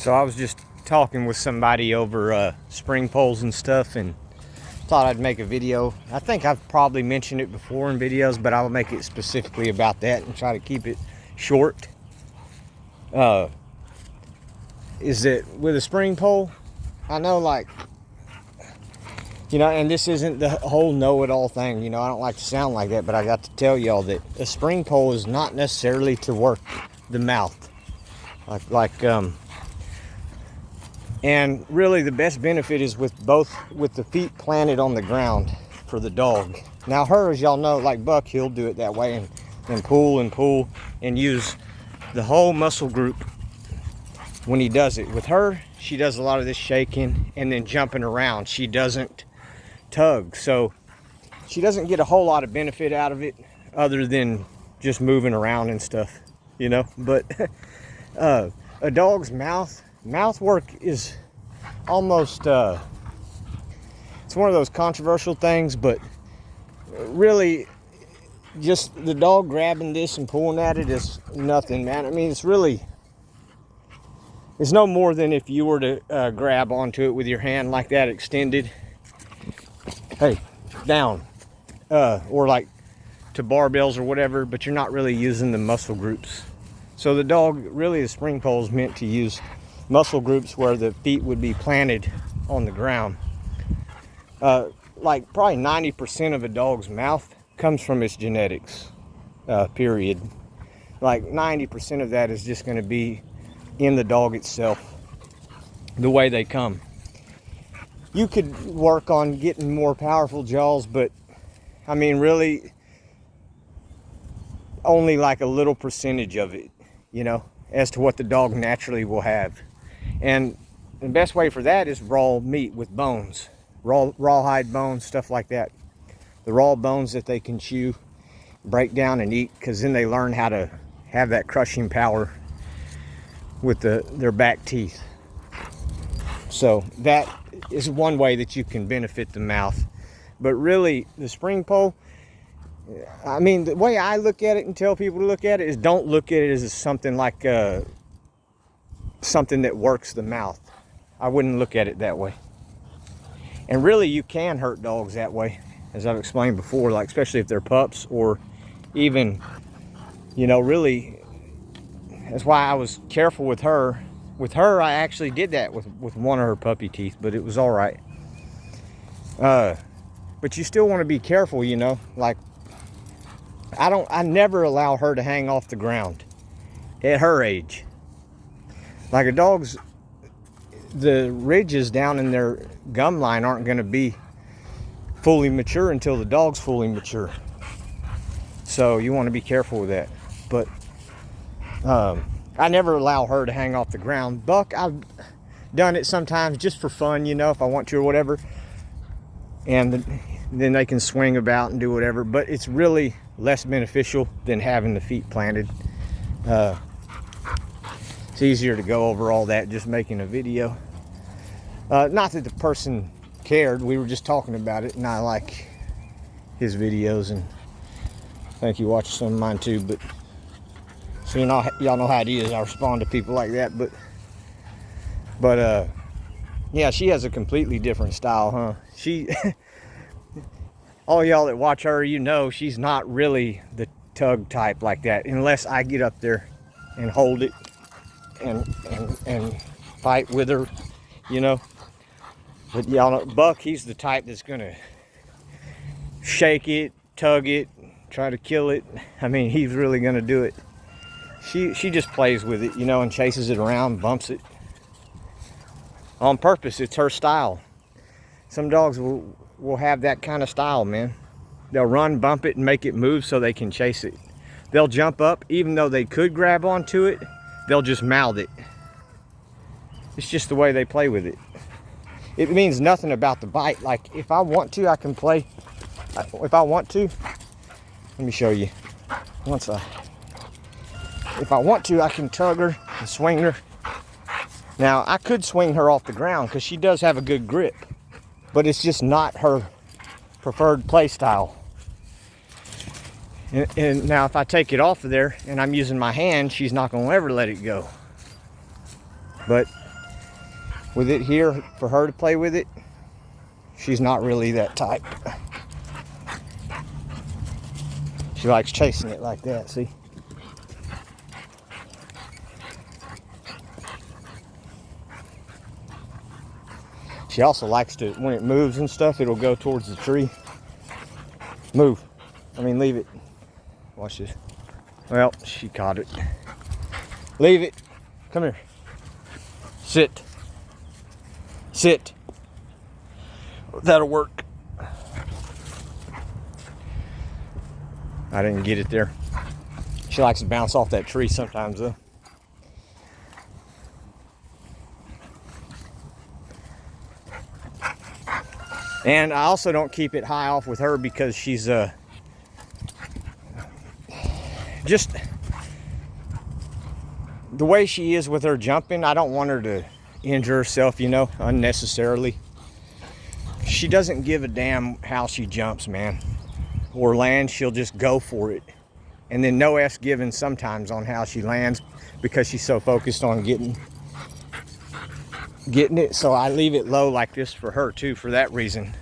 So I was just talking with somebody over spring poles and stuff, and thought I'd make a video. I think I've probably mentioned it before in videos, but I'll make it specifically about that and try to keep it short. Is that with a spring pole, I know, like, you know, and this isn't the whole know-it-all thing, you know, I don't like to sound like that, but I got to tell y'all that a spring pole is not necessarily to work the mouth. And really the best benefit is with the feet planted on the ground for the dog. Now her, as y'all know, like Buck, he'll do it that way and pull and use the whole muscle group when he does it. With her, she does a lot of this shaking and then jumping around. She doesn't tug, so she doesn't get a whole lot of benefit out of it other than just moving around and stuff, you know. But a dog's mouth work is almost it's one of those controversial things, but really just the dog grabbing this and pulling at it is nothing, man. I mean, it's no more than if you were to grab onto it with your hand like that, extended, hey, down, or like to barbells or whatever, but you're not really using the muscle groups. So the dog, really, the spring pole is meant to use muscle groups where the feet would be planted on the ground. Like probably 90% of a dog's mouth comes from its genetics, period. Like 90% of that is just going to be in the dog itself, the way they come. You could work on getting more powerful jaws, but I mean, really only like a little percentage of it, you know, as to what the dog naturally will have. And the best way for that is raw meat with bones, rawhide bones, stuff like that. The raw bones that they can chew, break down and eat, because then they learn how to have that crushing power with their back teeth. So that is one way that you can benefit the mouth. But really, the spring pole, I mean, the way I look at it and tell people to look at it is, don't look at it as something like something that works the mouth. I wouldn't look at it that way. And really, you can hurt dogs that way, as I've explained before, like especially if they're pups, or even, you know, really, that's why I was careful with her. With her, I actually did that with one of her puppy teeth, but it was all right. But you still want to be careful, you know. Like, I never allow her to hang off the ground at her age. Like, a dog's, the ridges down in their gum line aren't going to be fully mature until the dog's fully mature. So you want to be careful with that. But I never allow her to hang off the ground. Buck, I've done it sometimes just for fun, you know, if I want to or whatever. And then they can swing about and do whatever. But it's really less beneficial than having the feet planted. It's easier to go over all that just making a video. Not that the person cared. We were just talking about it, and I like his videos, and I think he watches some of mine too. But so y'all know how it is. I respond to people like that. But yeah, she has a completely different style, huh? She, all y'all that watch her, you know, she's not really the tug type like that, unless I get up there and hold it and fight with her, you know. But y'all know Buck, he's the type that's gonna shake it, tug it, try to kill it. I mean, he's really gonna do it. She just plays with it, you know, and chases it around, bumps it on purpose. It's her style. Some dogs will have that kind of style, man. They'll run, bump it, and make it move so they can chase it. They'll jump up, even though they could grab onto it, they'll just mouth it. It's just the way they play with it. It means nothing about the bite. Like, if I want to, I can play. If I want to, let me show you. If I want to, I can tug her and swing her. Now, I could swing her off the ground because she does have a good grip, but it's just not her preferred play style. And now if I take it off of there and I'm using my hand, she's not going to ever let it go. But with it here for her to play with it, she's not really that type. She likes chasing it like that, see? She also likes to, when it moves and stuff, it'll go towards the tree. Move. I mean, leave it. Watch this. Well, she caught it. Leave it. Come here. Sit. Sit. That'll work. I didn't get it there. She likes to bounce off that tree sometimes, though. And I also don't keep it high off with her because she's just the way she is with her jumping. I don't want her to injure herself, you know, unnecessarily. She doesn't give a damn how she jumps, man, or lands. She'll just go for it, and then no F's given sometimes on how she lands because she's so focused on getting it. So I leave it low like this for her too, for that reason.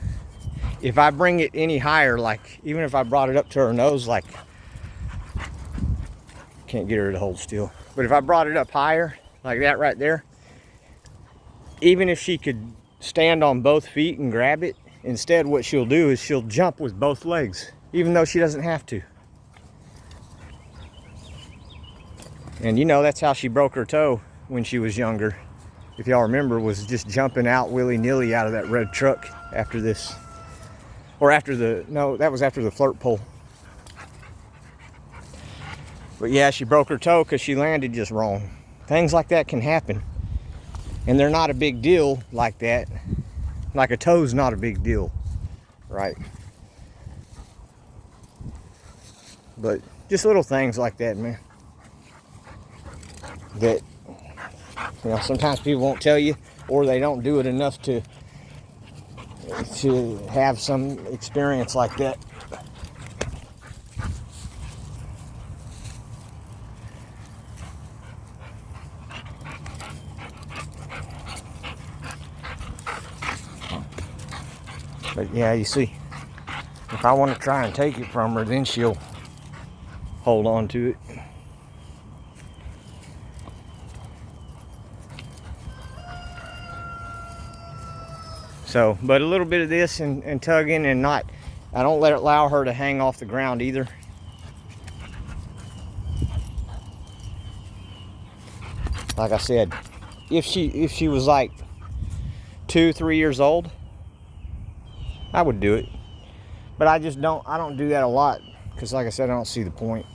If I bring it any higher, like even if I brought it up to her nose, like, can't get her to hold still, but if I brought it up higher like that right there, even if she could stand on both feet and grab it, instead what she'll do is she'll jump with both legs, even though she doesn't have to. And you know, that's how she broke her toe when she was younger, if y'all remember, was just jumping out willy-nilly out of that red truck after this, or after the, no, that was after the flirt pole. But yeah, she broke her toe because she landed just wrong. Things like that can happen, and they're not a big deal like that. Like a toe's not a big deal, right? But just little things like that, man, that, you know, sometimes people won't tell you, or they don't do it enough to have some experience like that. But yeah, you see, if I want to try and take it from her, then she'll hold on to it. So, but a little bit of this and tugging, and not, I don't allow her to hang off the ground either. Like I said, if she was like 2-3 years old, I would do it. But I don't do that a lot, because like I said, I don't see the point.